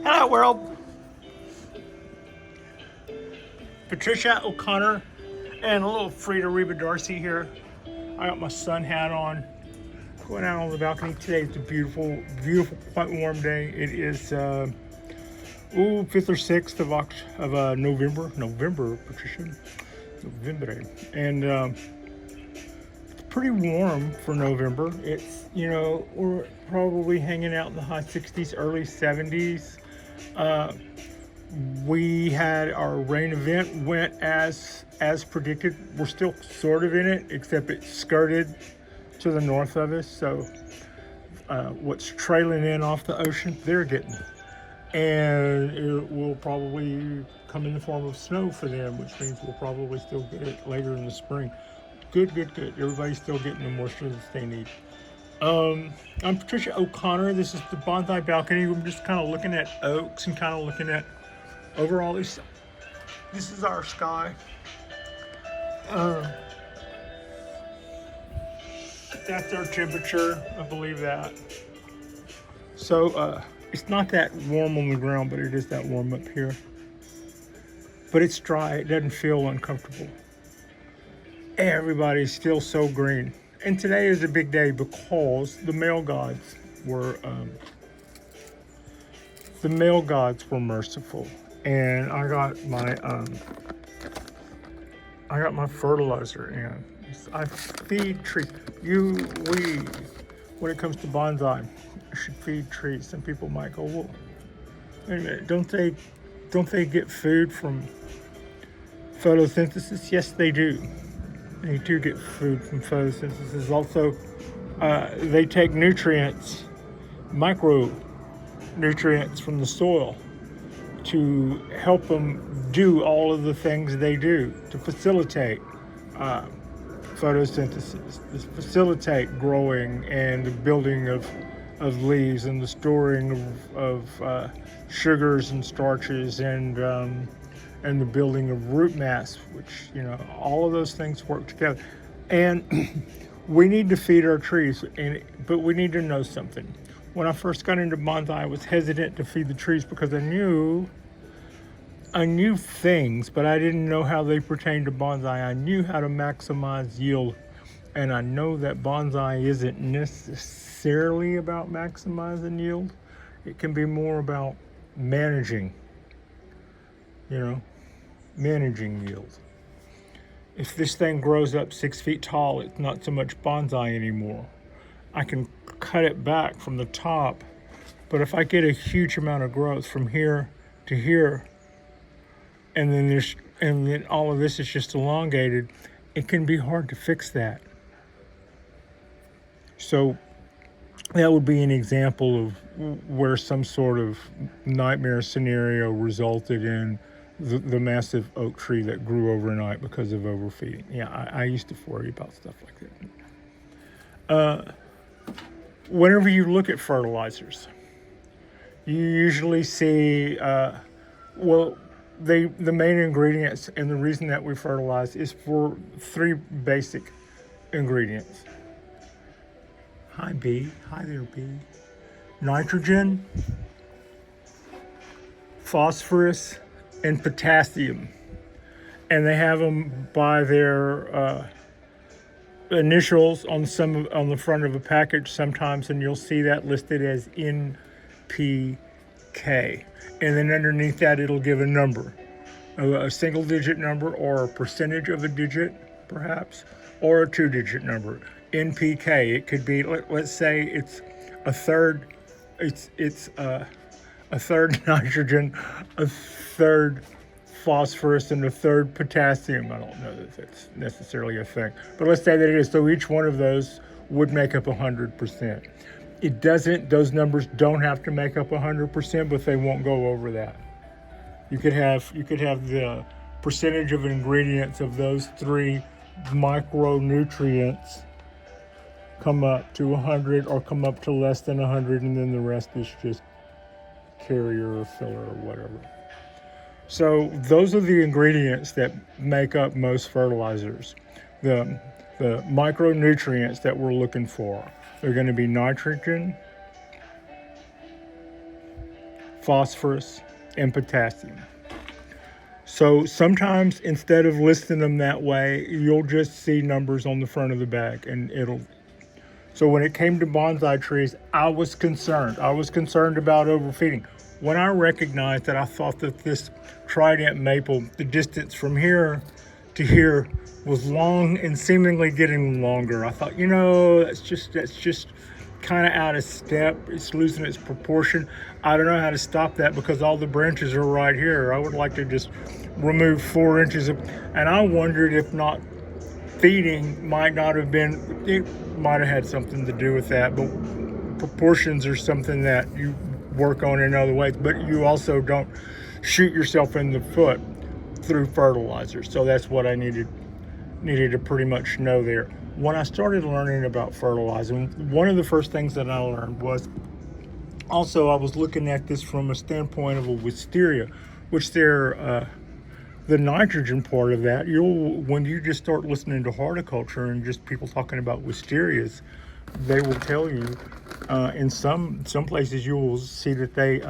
Hello, world. Patricia O'Connor and a little Frida Reba Darcy here. I got my sun hat on. Going out on the balcony today. It's a beautiful, beautiful, quite warm day. It is 5th or 6th of November, Patricia, November, and it's pretty warm for November. It's we're probably hanging out in the high 60s, early 70s. We had our rain event went as predicted. We're still sort of in it, except it skirted to the north of us. So what's trailing in off the ocean, they're getting. And it will probably come in the form of snow for them, which means we'll probably still get it later in the spring. Good. Everybody's still getting the moisture that they need. I'm Patricia O'Connor. This is the Bonsai balcony. I'm just kind of looking at oaks and kind of looking at overall. This is our sky. That's our temperature. I believe that. So it's not that warm on the ground, but it is that warm up here. But it's dry. It doesn't feel uncomfortable. Everybody's still so green. And today is a big day because the male gods were merciful, and I got my fertilizer in. I feed trees. When it comes to bonsai, you should feed trees. Some people might go, well, wait a minute, don't they get food from photosynthesis? Yes, they do. They do get food from photosynthesis. Also, they take micronutrients from the soil to help them do all of the things they do to facilitate photosynthesis, to facilitate growing and the building of leaves and the storing of sugars and starches and the building of root mass, which, all of those things work together. And we need to feed our trees, but we need to know something. When I first got into bonsai, I was hesitant to feed the trees because I knew things, but I didn't know how they pertain to bonsai. I knew how to maximize yield, and I know that bonsai isn't necessarily about maximizing yield. It can be more about managing yield. If this thing grows up 6 feet tall, it's not so much bonsai anymore. I can cut it back from the top, but if I get a huge amount of growth from here to here, and then all of this is just elongated, it can be hard to fix that. So that would be an example of where some sort of nightmare scenario resulted in the massive oak tree that grew overnight because of overfeeding. Yeah, I used to worry about stuff like that. Whenever you look at fertilizers, you usually see, the main ingredients, and the reason that we fertilize is for 3 basic ingredients. Hi, B. Hi there, B. Nitrogen, phosphorus, and potassium. And they have them by their initials on the front of a package sometimes, and you'll see that listed as NPK. And then underneath that, it'll give a number, a single-digit number, or a percentage of a digit, perhaps, or a 2-digit number. NPK. It could be, let's say, it's a third. It's a third nitrogen, a third phosphorus, and a third potassium. I don't know that that's necessarily a thing, but let's say that it is. So each one of those would make up 100%. It doesn't. Those numbers don't have to make up 100%, but they won't go over that. You could have the percentage of ingredients of those 3 micronutrients come up to 100 or come up to less than 100, and then the rest is just carrier or filler or whatever. So those are the ingredients that make up most fertilizers. The micronutrients that we're looking for. They're going to be nitrogen, phosphorus, and potassium. So sometimes instead of listing them that way, you'll just see numbers on the front of the bag and so when it came to bonsai trees, I was concerned. I was concerned about overfeeding. When I recognized that, I thought that this trident maple, the distance from here to here was long and seemingly getting longer. I thought, that's just kind of out of step. It's losing its proportion. I don't know how to stop that because all the branches are right here. I would like to just remove 4 inches and I wondered if not feeding might have had something to do with that, but proportions are something that you work on in other ways, but you also don't shoot yourself in the foot through fertilizer. So that's what I needed to pretty much know there. When I started learning about fertilizing, one of the first things that I learned was also I was looking at this from a standpoint of a wisteria, which the nitrogen part of that, when you just start listening to horticulture and just people talking about wisterias, they will tell you in some places you will see that they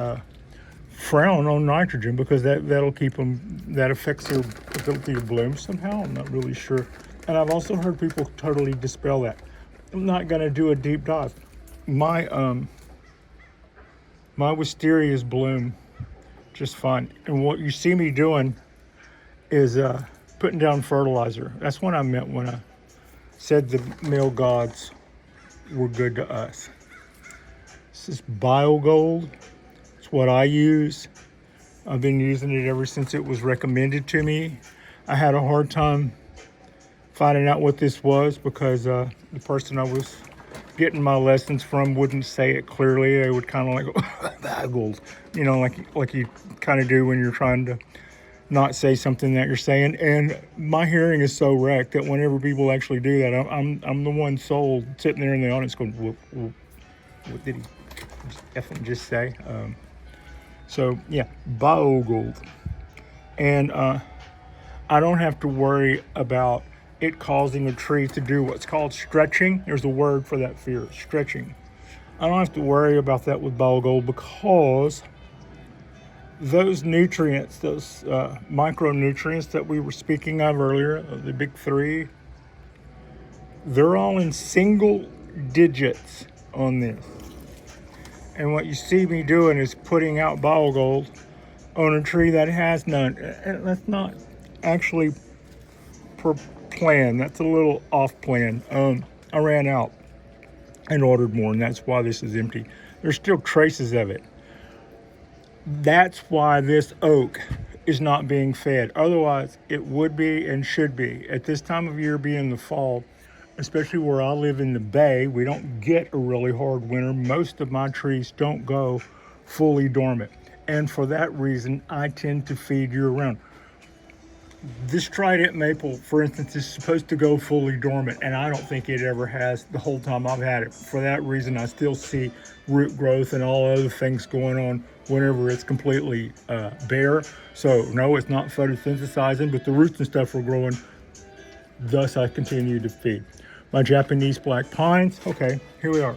frown on nitrogen because that affects their ability to bloom somehow. I'm not really sure. And I've also heard people totally dispel that. I'm not going to do a deep dive. My wisterias bloom just fine. And what you see me doing is putting down fertilizer. That's what I meant when I said the male gods were good to us. This is BioGold. It's what I use. I've been using it ever since it was recommended to me. I had a hard time finding out what this was because the person I was getting my lessons from wouldn't say it clearly. They would kind of like, BioGold, like you kind of do when you're trying to not say something that you're saying. And my hearing is so wrecked that whenever people actually do that, I'm the one sold sitting there in the audience going, what did he effing just say? So yeah, BioGold. And I don't have to worry about it causing a tree to do what's called stretching. There's a word for that fear, stretching. I don't have to worry about that with BioGold because those nutrients, those micronutrients that we were speaking of earlier, the big 3, they're all in single digits on this. And what you see me doing is putting out BioGold on a tree that has none. And that's not actually per plan. That's a little off plan. I ran out and ordered more, and that's why this is empty. There's still traces of it. That's why this oak is not being fed. Otherwise, it would be and should be. At this time of year, being the fall, especially where I live in the Bay, we don't get a really hard winter. Most of my trees don't go fully dormant. And for that reason, I tend to feed year-round. This trident maple, for instance, is supposed to go fully dormant, and I don't think it ever has the whole time I've had it. For that reason, I still see root growth and all other things going on whenever it's completely bare. So no, it's not photosynthesizing, but the roots and stuff are growing. Thus, I continue to feed. My Japanese black pines, okay, here we are.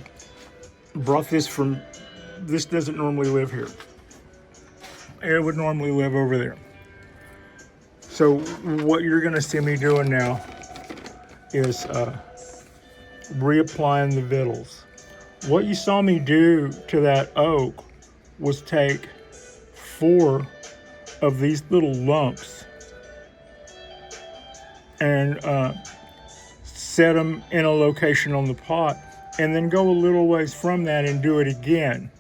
Brought this from, this doesn't normally live here. It would normally live over there. So what you're gonna see me doing now is reapplying the vittles. What you saw me do to that oak was take 4 of these little lumps and set them in a location on the pot, and then go a little ways from that and do it again.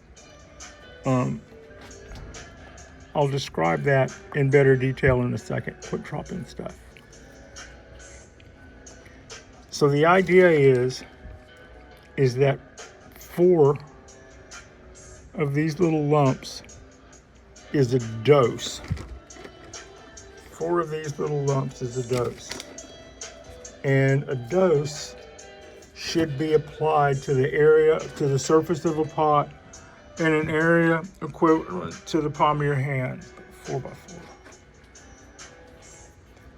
I'll describe that in better detail in a second. Quit dropping stuff. So the idea is that 4 of these little lumps is a dose. 4 of these little lumps is a dose. And a dose should be applied to the area, to the surface of a pot, in an area equivalent to the palm of your hand, 4x4.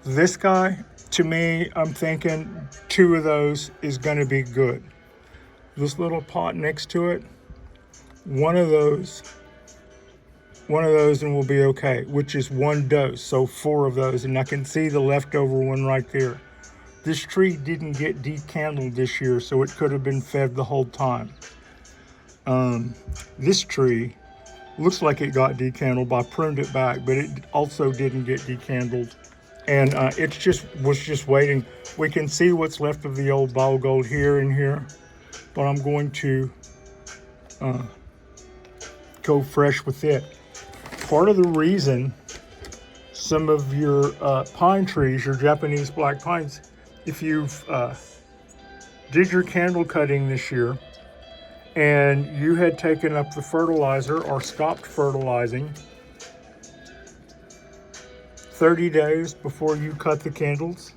This guy, to me, I'm thinking 2 of those is gonna be good. This little pot next to it, 1 of those one of those and we'll be okay, which is one dose. So 4 of those, and I can see the leftover one right there. This tree didn't get decandled this year, so it could have been fed the whole time. This tree looks like it got decandled, but I pruned it back, but it also didn't get decandled. And it was just waiting. We can see what's left of the old ball gold here and here, but I'm going to go fresh with it. Part of the reason some of your pine trees, your Japanese black pines, if you've did your candle cutting this year and you had taken up the fertilizer or stopped fertilizing 30 days before you cut the candles,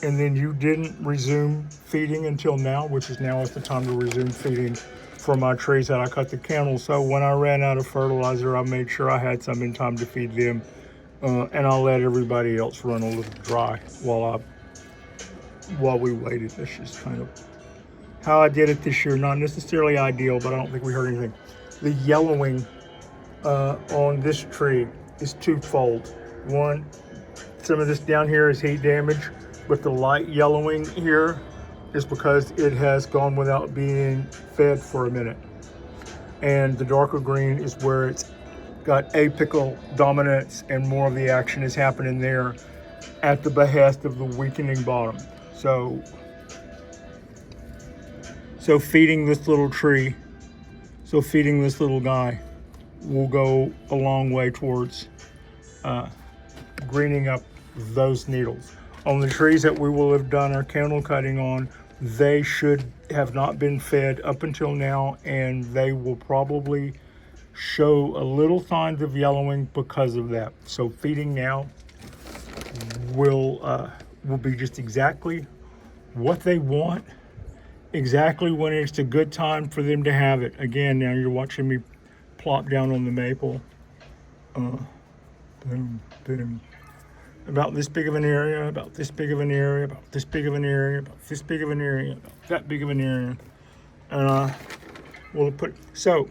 and then you didn't resume feeding until now, which is now is the time to resume feeding for my trees that I cut the candles. So when I ran out of fertilizer, I made sure I had some in time to feed them, and I'll let everybody else run a little dry while we waited. That's just kind of how I did it this year. Not necessarily ideal, but I don't think we hurt anything. The yellowing on this tree is twofold. One, some of this down here is heat damage, but the light yellowing here is because it has gone without being fed for a minute. And the darker green is where it's got apical dominance and more of the action is happening there at the behest of the weakening bottom. So feeding this little tree, feeding this little guy will go a long way towards greening up those needles. On the trees that we will have done our candle cutting on, they should have not been fed up until now, and they will probably show a little signs of yellowing because of that. So feeding now will be just exactly what they want, exactly when it's a good time for them to have it. Again, now you're watching me plop down on the maple. Boom, boom. About this big of an area, about this big of an area, about this big of an area, about this big of an area, about that big of an area. And we'll put, so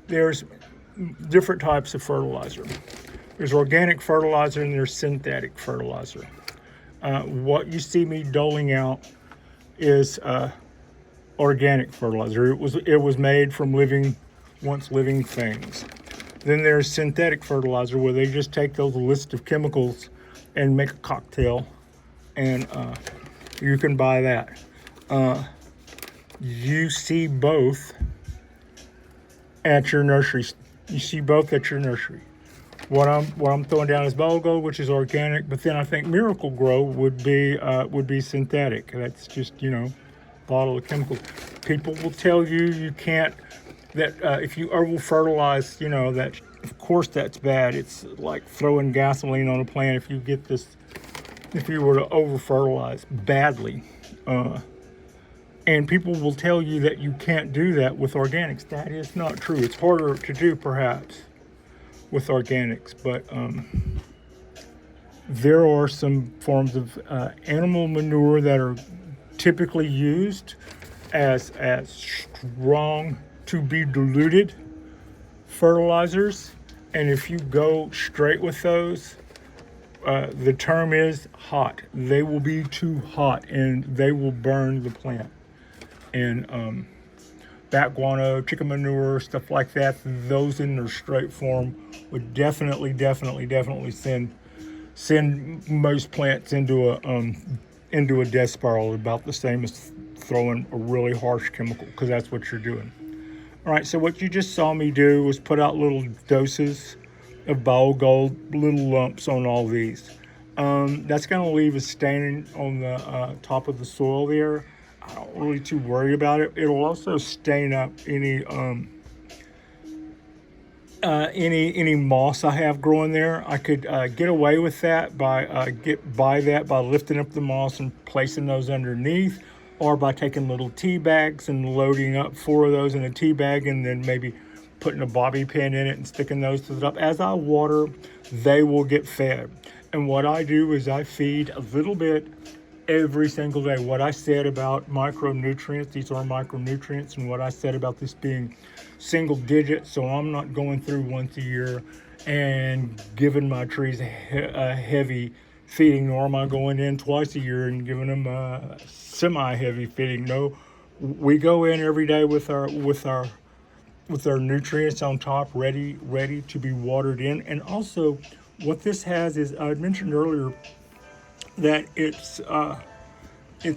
there's different types of fertilizer. There's organic fertilizer and there's synthetic fertilizer. What you see me doling out is organic fertilizer. It was made from once living things. Then there's synthetic fertilizer, where they just take those list of chemicals and make a cocktail, and you can buy that. You see both at your nursery. What I'm throwing down is ball gold, which is organic, but then I think Miracle Grow would be synthetic. That's just, bottle of chemicals. People will tell you can't. That if you over fertilize, that of course that's bad. It's like throwing gasoline on a plant if you were to over fertilize badly. And people will tell you that you can't do that with organics. That is not true. It's harder to do perhaps with organics, but there are some forms of animal manure that are typically used as strong to be diluted fertilizers, and if you go straight with those, the term is hot. They will be too hot and they will burn the plant. And bat guano, chicken manure, stuff like that, those in their straight form would definitely send most plants into a death spiral, about the same as throwing a really harsh chemical, because that's what you're doing. All right, so what you just saw me do was put out little doses of ball gold, little lumps on all these. That's going to leave a stain on the top of the soil there. I don't really too worry about it. It'll also stain up any moss I have growing there. I could get away with that by lifting up the moss and placing those underneath, or by taking little tea bags and loading up 4 of those in a tea bag, and then maybe putting a bobby pin in it and sticking those to the top. As I water, they will get fed. And what I do is I feed a little bit every single day. What I said about micronutrients, these are micronutrients, and what I said about this being single digit, so I'm not going through once a year and giving my trees a heavy feeding, nor am I going in twice a year and giving them a semi-heavy feeding. No, we go in every day with our nutrients on top, ready to be watered in. And also, what this has is, I mentioned earlier that its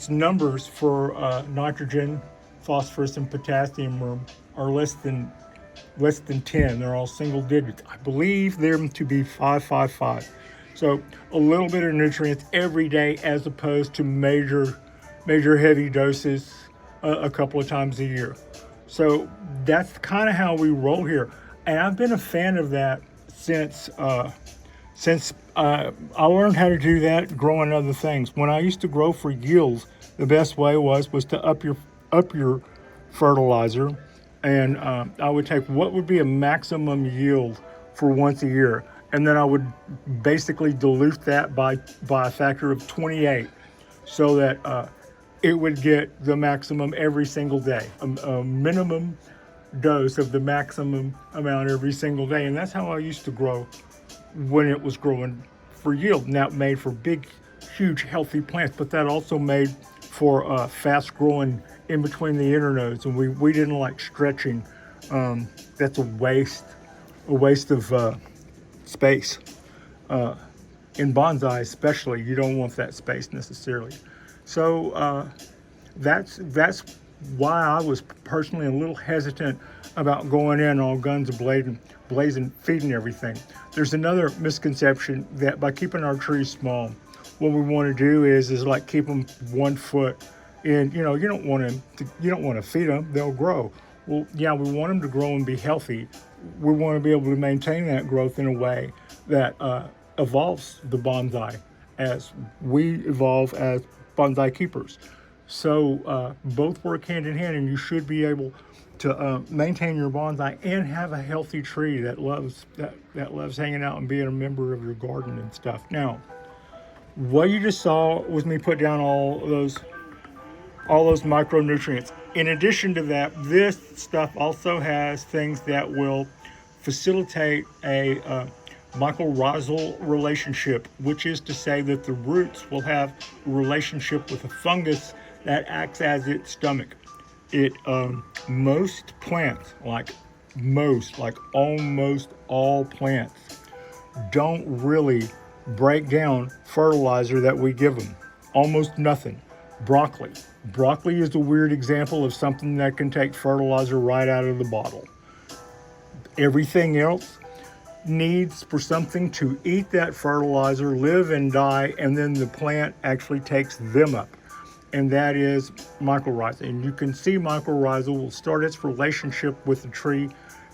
numbers for nitrogen, phosphorus, and potassium are less than 10. They're all single digits. I believe them to be 555. So a little bit of nutrients every day, as opposed to major heavy doses a couple of times a year. So that's kind of how we roll here, and I've been a fan of that since I learned how to do that growing other things. When I used to grow for yields, the best way was to up your fertilizer, and I would take what would be a maximum yield for once a year, and then I would basically dilute that by a factor of 28, so that it would get the maximum every single day, a minimum dose of the maximum amount every single day. And that's how I used to grow when it was growing for yield. And that made for big, huge, healthy plants, but that also made for fast growing in between the internodes. And we didn't like stretching. That's a waste of space. In bonsai especially, you don't want that space necessarily. So that's why I was personally a little hesitant about going in all guns blazing, feeding everything. There's another misconception that by keeping our trees small, what we want to do is like keep them 1 foot in. You don't want to feed them; they'll grow. Well, yeah, we want them to grow and be healthy. We want to be able to maintain that growth in a way that evolves the bonsai as we evolve as bonsai keepers. So both work hand in hand, and you should be able to maintain your bonsai and have a healthy tree that loves hanging out and being a member of your garden and stuff. Now, what you just saw was me put down all those micronutrients. In addition to that, this stuff also has things that will facilitate a mycorrhizal relationship, which is to say that the roots will have a relationship with a fungus that acts as its stomach. Most plants, like almost all plants, don't really break down fertilizer that we give them. Almost nothing. Broccoli is a weird example of something that can take fertilizer right out of the bottle. Everything else needs for something to eat that fertilizer, live and die, and then the plant actually takes them up. And that is mycorrhiza. And you can see mycorrhiza will start its relationship with the tree,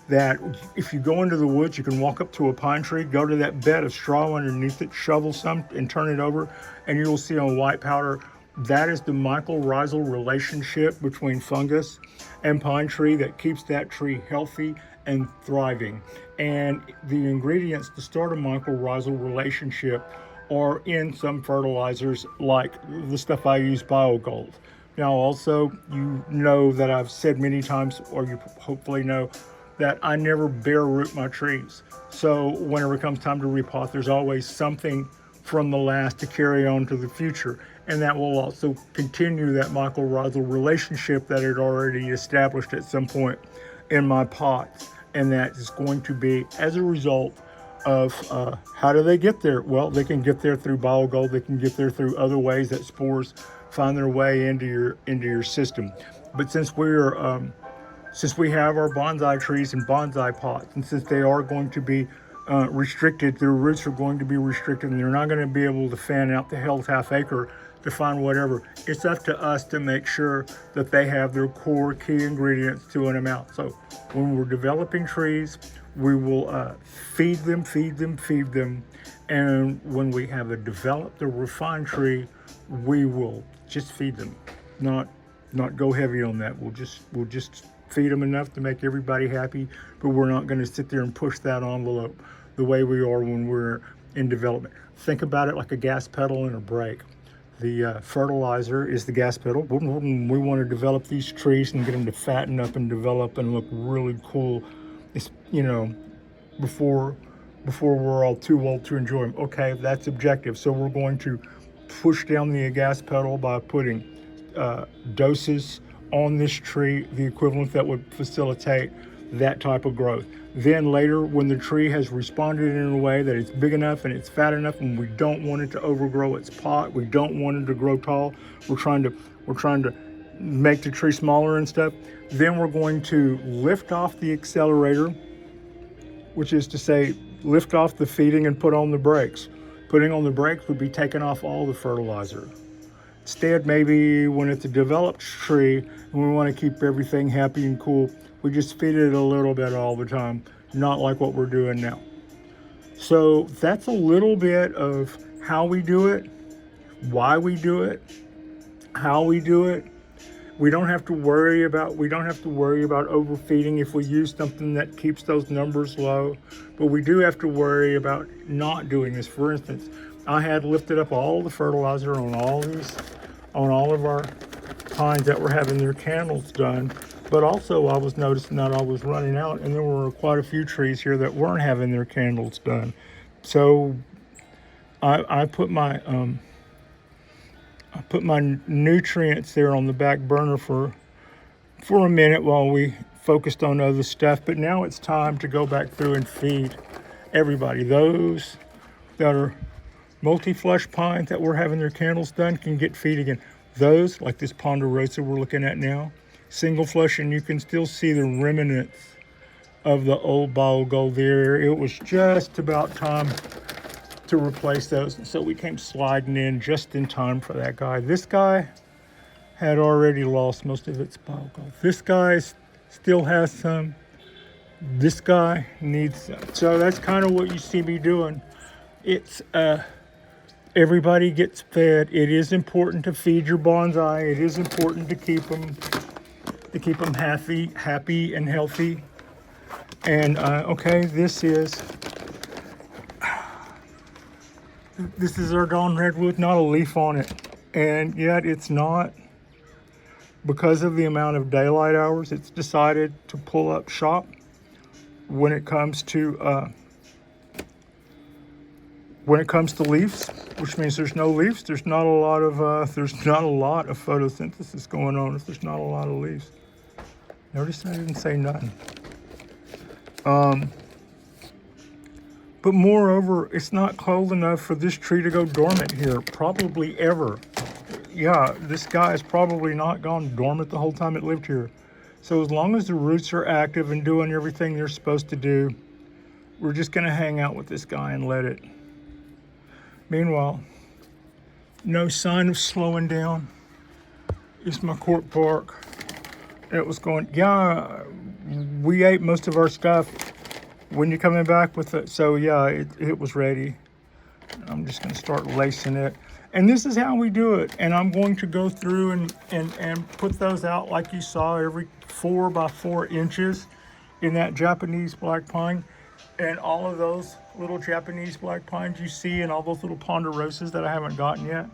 that if you go into the woods, you can walk up to a pine tree, go to that bed of straw underneath it, shovel some and turn it over, and you will see on white powder, that is the mycorrhizal relationship between fungus and pine tree that keeps that tree healthy and thriving. And the ingredients to start a mycorrhizal relationship are in some fertilizers, like the stuff I use, BioGold. Now, also, you know that I've said many times, or you hopefully know, that I never bare root my trees. So whenever it comes time to repot, there's always something from the last to carry on to the future. And that will also continue that mycorrhizal relationship that had already established at some point in my pots. And that is going to be as a result of how do they get there? Well, they can get there through BioGold. They can get there through other ways that spores find their way into your system. But since we have our bonsai trees and bonsai pots, and since they are going to be restricted, their roots are going to be restricted, and they're not going to be able to fan out the hell's half acre to find whatever. It's up to us to make sure that they have their core key ingredients to an amount. So when we're developing trees, we will feed them, and when we have a developed or refined tree, we will just feed them, not go heavy on that. We'll just feed them enough to make everybody happy, but we're not going to sit there and push that envelope the way we are when we're in development. Think about it like a gas pedal and a brake. The fertilizer is the gas pedal. We want to develop these trees and get them to fatten up and develop and look really cool. It's, before we're all too old to enjoy them. Okay, that's objective. So we're going to push down the gas pedal by putting doses on this tree, the equivalent that would facilitate that type of growth. Then later, when the tree has responded in a way that it's big enough and it's fat enough, and we don't want it to overgrow its pot, we don't want it to grow tall, we're trying to make the tree smaller and stuff. Then we're going to lift off the accelerator, which is to say, lift off the feeding and put on the brakes. Putting on the brakes would be taking off all the fertilizer. Instead, maybe when it's a developed tree and we want to keep everything happy and cool, we just feed it a little bit all the time, not like what we're doing now. So that's a little bit of how we do it, why we do it, how we do it. We don't have to worry about overfeeding if we use something that keeps those numbers low, but we do have to worry about not doing this. For instance, I had lifted up all the fertilizer on all of our pines that were having their candles done, but also I was noticing that I was running out, and there were quite a few trees here that weren't having their candles done. So I put my nutrients there on the back burner for a minute while we focused on other stuff. But now it's time to go back through and feed everybody. Those that are multi-flush pines that were having their candles done can get feed again. Those, like this ponderosa we're looking at now, single flush, and you can still see the remnants of the old ball gold there. It was just about time to replace those, and so we came sliding in just in time for that guy. This guy had already lost most of its ball gold. This guy still has some. This guy needs some. So that's kind of what you see me doing. It's everybody gets fed. It is important to feed your bonsai. It is important to keep them happy and healthy. And okay, this is our dawn redwood, not a leaf on it, and yet it's not. Because of the amount of daylight hours, it's decided to pull up shop when it comes to leaves, which means there's no leaves. There's not a lot of photosynthesis going on if there's not a lot of leaves. Notice I didn't say nothing. But moreover, it's not cold enough for this tree to go dormant here, probably ever. Yeah, this guy has probably not gone dormant the whole time it lived here. So as long as the roots are active and doing everything they're supposed to do, we're just going to hang out with this guy and let it. Meanwhile, no sign of slowing down. It's my cork bark. It was going, yeah, we ate most of our stuff when you're coming back with it. So yeah, it was ready. I'm just going to start lacing it. And this is how we do it. And I'm going to go through and put those out like you saw, every 4 by 4 inches in that Japanese black pine. And all of those little Japanese black pines you see and all those little ponderosas that I haven't gotten yet,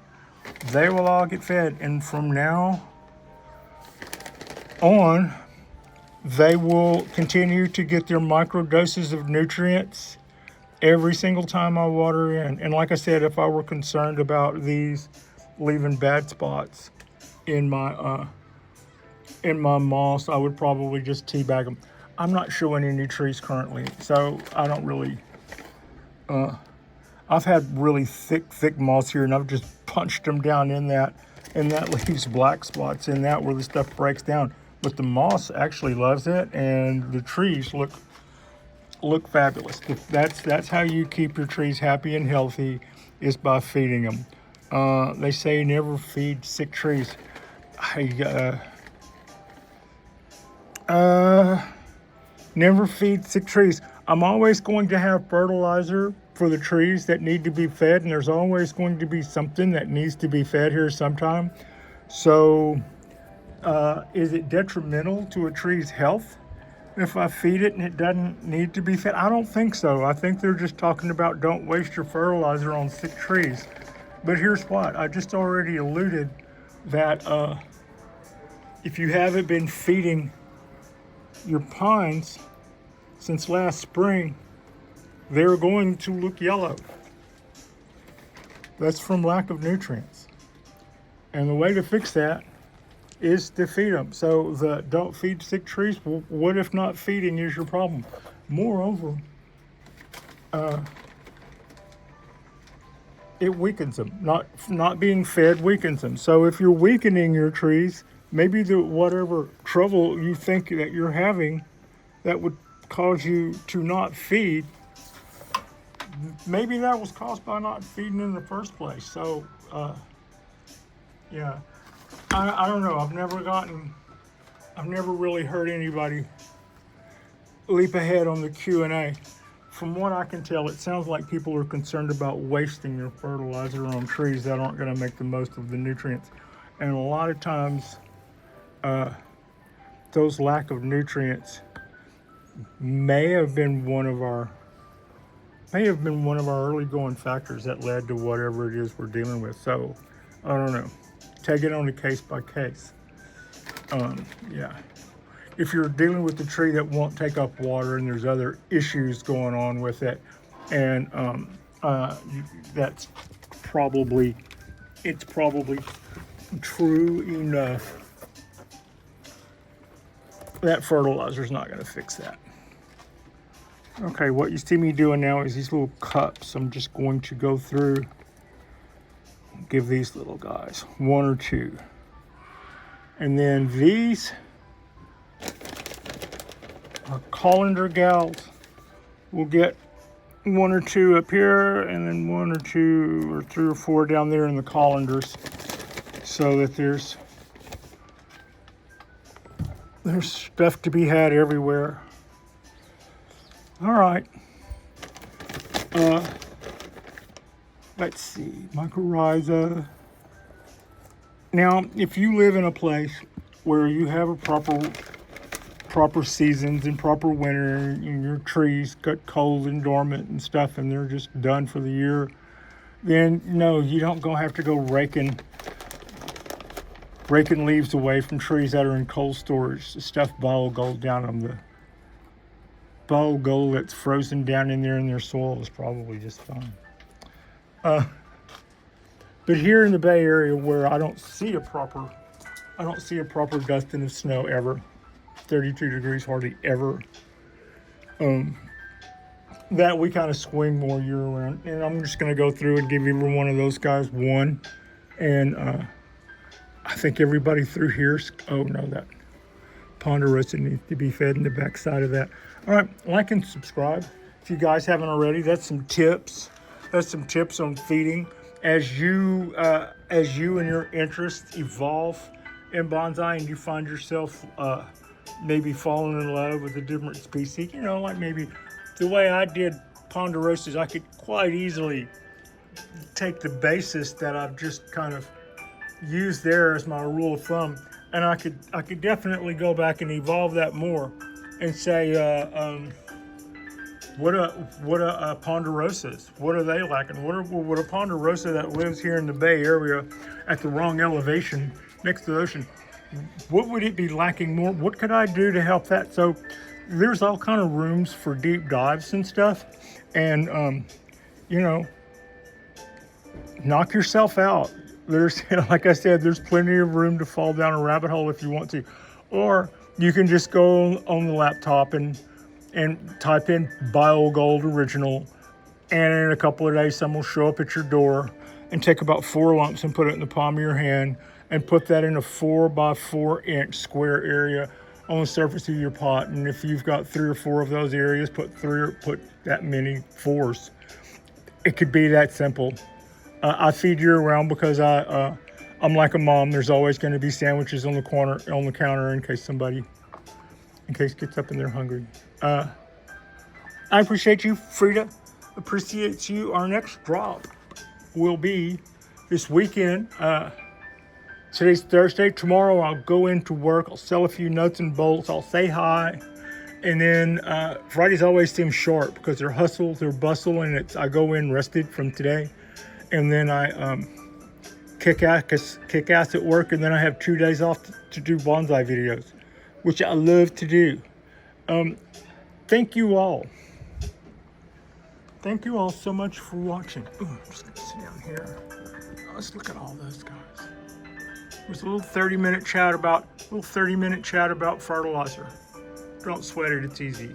they will all get fed. And from now on, they will continue to get their micro doses of nutrients every single time I water in. And like I said, if I were concerned about these leaving bad spots in my moss, I would probably just teabag them. I'm not showing any trees currently, so I don't really. I've had really thick moss here, and I've just punched them down in that leaves black spots in that where the stuff breaks down. But the moss actually loves it, and the trees look fabulous. That's how you keep your trees happy and healthy, is by feeding them. They say never feed sick trees. Never feed sick trees. I'm always going to have fertilizer for the trees that need to be fed, and there's always going to be something that needs to be fed here sometime. So is it detrimental to a tree's health if I feed it and it doesn't need to be fed? I don't think so. I think they're just talking about don't waste your fertilizer on sick trees. But here's what, I just already alluded that if you haven't been feeding your pines since last spring, they're going to look yellow. That's from lack of nutrients. And the way to fix that is to feed them. So the don't feed sick trees, well, what if not feeding is your problem? Moreover, it weakens them. Not being fed weakens them. So if you're weakening your trees, maybe the whatever trouble you think that you're having that would cause you to not feed, maybe that was caused by not feeding in the first place. So yeah, I don't know. I've never really heard anybody leap ahead on the Q&A. From what I can tell, it sounds like people are concerned about wasting their fertilizer on trees that aren't going to make the most of the nutrients. And a lot of times, those lack of nutrients may have been one of our early going factors that led to whatever it is we're dealing with. So, I don't know. Take it on a case by case. Yeah. If you're dealing with a tree that won't take up water and there's other issues going on with it, and that's probably true enough that fertilizer's not going to fix that. Okay, what you see me doing now is these little cups. I'm just going to go through, give these little guys 1 or 2. And then these colander gals will get 1 or 2 up here, and then 1 or 2 or 3 or 4 down there in the colanders, so that there's stuff to be had everywhere. All right. Let's see, mycorrhiza. Now, if you live in a place where you have a proper seasons and proper winter, and your trees got cold and dormant and stuff, and they're just done for the year, then no, you don't have to go raking leaves away from trees that are in cold storage. The stuff bottle gold down on the bottle gold that's frozen down in their soil is probably just fine. But here in the Bay Area, where I don't see a proper dusting of snow ever, 32 degrees hardly ever, that we kind of swing more year round. And I'm just going to go through and give every one of those guys one. And I think everybody through here, oh no, that ponderosa needs to be fed in the backside of that. All right, like and subscribe if you guys haven't already. That's some tips. That's some tips on feeding. As you and your interests evolve in bonsai, and you find yourself maybe falling in love with a different species, you know, like maybe the way I did ponderosas, I could quite easily take the basis that I've just kind of used there as my rule of thumb, and I could definitely go back and evolve that more and say, what are ponderosas? What are they lacking? What a ponderosa that lives here in the Bay Area at the wrong elevation next to the ocean, what would it be lacking more? What could I do to help that? So there's all kind of rooms for deep dives and stuff, and you know, knock yourself out. There's, like I said, there's plenty of room to fall down a rabbit hole if you want to, or you can just go on the laptop and type in BioGold Original, and in a couple of days someone will show up at your door and take about 4 lumps and put it in the palm of your hand and put that in a 4 by 4 inch square area on the surface of your pot. And if you've got 3 or 4 of those areas, put that many 4s. It could be that simple. I feed year round because I'm like a mom. There's always going to be sandwiches on the counter in case gets up and they're hungry. I appreciate you, Frida. Appreciate you. Our next drop will be this weekend. Today's Thursday. Tomorrow I'll go into work. I'll sell a few nuts and bolts. I'll say hi. And then Fridays always seem sharp because they're hustle, they're bustle, and I go in rested from today. and then I kick ass at work, and then I have 2 days off to do bonsai videos, which I love to do. Thank you all. Thank you all so much for watching. Ooh, I'm just gonna sit down here. Let's look at all those guys. There's a little 30-minute chat about fertilizer. Don't sweat it, it's easy.